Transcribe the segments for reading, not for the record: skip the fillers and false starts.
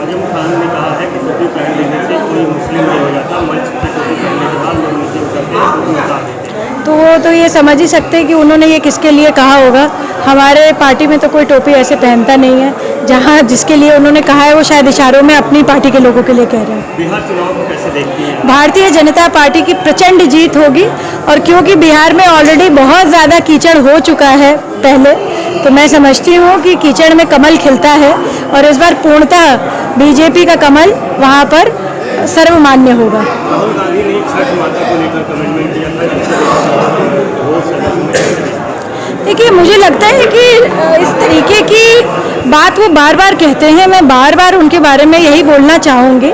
आजम खान ने कहा है कि टोपी पहन लेने से कोई मुस्लिम नहीं हो जाता, मंच पे टोपी पहनने के बाद लोग नीचे उतरते हैं, टोपी उतार देते हैं। तो वो तो ये समझ ही सकते हैं कि उन्होंने ये किसके लिए कहा होगा। हमारे पार्टी में तो कोई टोपी ऐसे पहनता नहीं है। जहाँ जिसके लिए उन्होंने कहा है वो शायद इशारों में अपनी पार्टी के लोगों के लिए कह रहे हैं। बिहार चुनाव को कैसे देखती हैं? भारतीय जनता पार्टी की प्रचंड जीत होगी, और क्योंकि बिहार में ऑलरेडी बहुत ज़्यादा कीचड़ हो चुका है पहले, तो मैं समझती हूँ कि कीचड़ में कमल खिलता है, और इस बार पूर्णतः बीजेपी का कमल वहाँ पर सर्वमान्य होगा। राहुल गांधी ने छठ माता को लेकर कमेंटमेंट किया था, देखिए, मुझे लगता है कि इस तरीके की बात वो बार बार कहते हैं। मैं बार बार उनके बारे में यही बोलना चाहूँगी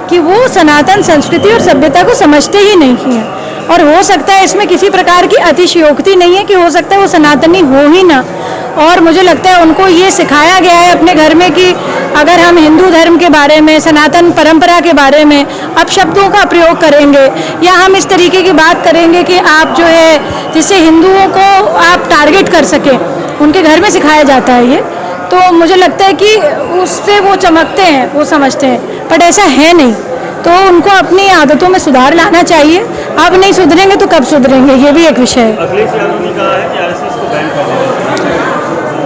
कि वो सनातन संस्कृति और सभ्यता को समझते ही नहीं हैं, और हो सकता है इसमें किसी प्रकार की अतिशयोक्ति नहीं है कि हो सकता है वो सनातनी हो ही ना। और मुझे लगता है उनको ये सिखाया गया है अपने घर में कि अगर हम हिंदू धर्म के बारे में, सनातन परंपरा के बारे में अपशब्दों का प्रयोग करेंगे, या हम इस तरीके की बात करेंगे कि आप जो है जिससे हिंदुओं को आप टारगेट कर सकें, उनके घर में सिखाया जाता है ये। तो मुझे लगता है कि उससे वो चमकते हैं, वो समझते हैं, बट ऐसा है नहीं। तो उनको अपनी आदतों में सुधार लाना चाहिए। अब नहीं सुधरेंगे तो कब सुधरेंगे, ये भी एक विषय है। अखिलेश यादव ने कहा है कि आरएसएस को बैन कर देना।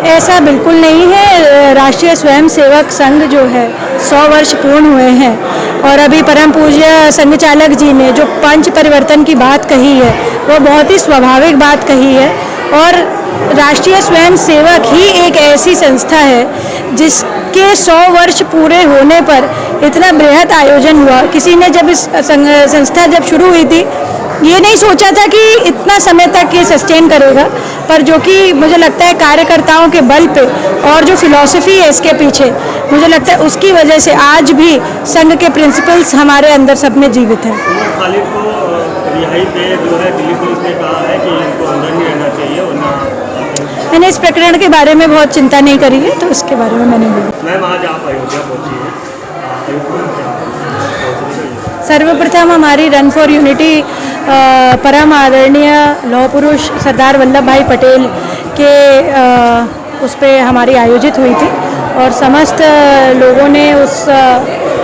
ऐसा बिल्कुल नहीं है। राष्ट्रीय स्वयंसेवक संघ जो है 100 वर्ष पूर्ण हुए हैं, और अभी परम पूज्य संघ चालक जी ने जो पंच परिवर्तन की बात कही है वो बहुत ही स्वाभाविक बात कही है। और राष्ट्रीय स्वयंसेवक ही एक ऐसी संस्था है जिसके 100 वर्ष पूरे होने पर इतना बृहद आयोजन हुआ। किसी ने जब इस संस्था जब शुरू हुई थी, ये नहीं सोचा था कि इतना समय तक ये सस्टेन करेगा, पर जो कि मुझे लगता है कार्यकर्ताओं के बल पे और जो फिलॉसफी है इसके पीछे, मुझे लगता है उसकी वजह से आज भी संघ के प्रिंसिपल्स हमारे अंदर सब में जीवित हैं। उमर खालिद को रिहाई पे जो है दिल्ली पुलिस ने कहा है कि इनको अंदर नहीं रहना चाहिए, वरना मैंने इस प्रकरण के बारे में बहुत चिंता नहीं करी है, तो इसके बारे में मैंने बोला। मैम, आज आप अयोध्या पहुंची हैं, सर्वप्रथम हमारी रन फॉर यूनिटी परम आदरणीय लौह पुरुष सरदार वल्लभ भाई पटेल के उस पर हमारी आयोजित हुई थी, और समस्त लोगों ने उस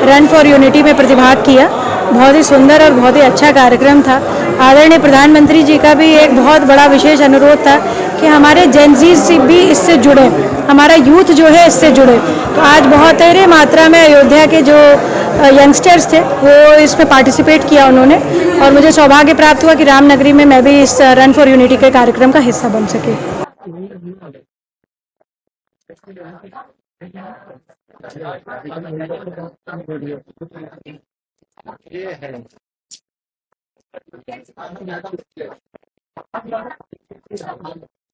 रन फॉर यूनिटी में प्रतिभाग किया। बहुत ही सुंदर और बहुत ही अच्छा कार्यक्रम था। आदरणीय प्रधानमंत्री जी का भी एक बहुत बड़ा विशेष अनुरोध था कि हमारे जेनजी से भी इससे जुड़े, हमारा यूथ जो है इससे जुड़े। तो आज बहुत ही मात्रा में अयोध्या के जो यंगस्टर्स थे वो इसमें पार्टिसिपेट किया उन्होंने, और मुझे सौभाग्य प्राप्त हुआ कि रामनगरी में मैं भी इस रन फॉर यूनिटी के कार्यक्रम का हिस्सा बन सके।